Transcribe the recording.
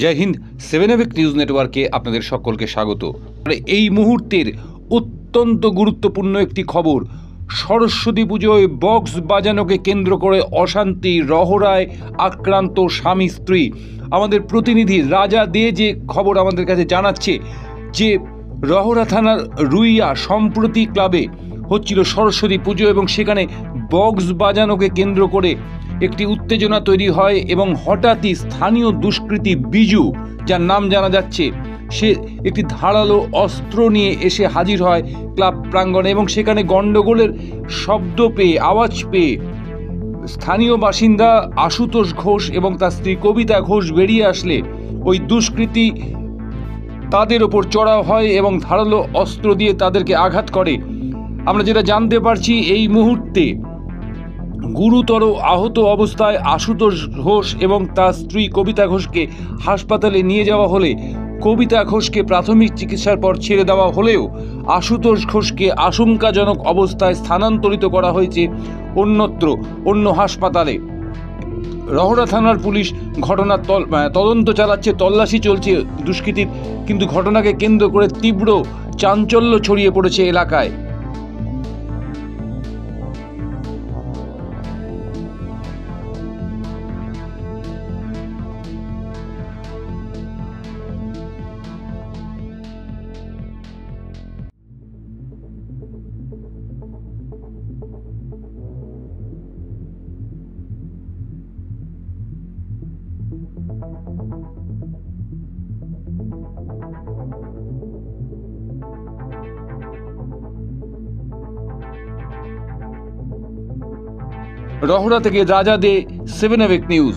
জয় Hind. 7 news নেটওয়ার্কে আপনাদের সকলকে স্বাগত। এই মুহূর্তের অত্যন্ত গুরুত্বপূর্ণ একটি খবর, সরস্বতী পুজোয় বক্স বাজানোকে কেন্দ্র করে অশান্তি, রহড়ায় আক্রান্ত স্বামী স্ত্রী। আমাদের প্রতিনিধি রাজা দে যে খবর আমাদের কাছে জানাচ্ছে যে রহড়া থানার রুইয়া সম্প্রতি ক্লাবে হচ্ছিল সরস্বতী পুজো এবং সেখানে বক্স বাজানোকে কেন্দ্র করে একটি উত্তেজনা তৈরি হয় এবং হঠাৎই স্থানীয় দুষ্কৃতী বিজু, যার নাম জানা যাচ্ছে, সে একটি ধারালো অস্ত্র নিয়ে এসে হাজির হয় ক্লাব প্রাঙ্গণে এবং সেখানে গণ্ডগোলের শব্দ পেয়ে, আওয়াজ পেয়ে স্থানীয় বাসিন্দা আশুতোষ ঘোষ এবং তার স্ত্রী কবিতা ঘোষ বেরিয়ে আসলে ওই দুষ্কৃতী তাদের ওপর চড়াও হয় এবং ধারালো অস্ত্র দিয়ে তাদেরকে আঘাত করে। আমরা যেটা জানতে পারছি, এই মুহূর্তে গুরুতর আহত অবস্থায় আশুতোষ ঘোষ এবং তার স্ত্রী কবিতা ঘোষকে হাসপাতালে নিয়ে যাওয়া হলে কবিতা ঘোষকে প্রাথমিক চিকিৎসার পর ছেড়ে দেওয়া হলেও আশুতোষ ঘোষকে আশঙ্কাজনক অবস্থায় স্থানান্তরিত করা হয়েছে অন্য হাসপাতালে। রহড়া থানার পুলিশ ঘটনার তদন্ত চালাচ্ছে, তল্লাশি চলছে দুষ্কৃতীর, কিন্তু ঘটনাকে কেন্দ্র করে তীব্র চাঞ্চল্য ছড়িয়ে পড়েছে এলাকায়। রহড়া থেকে রাজা দে, 7 নিউজ।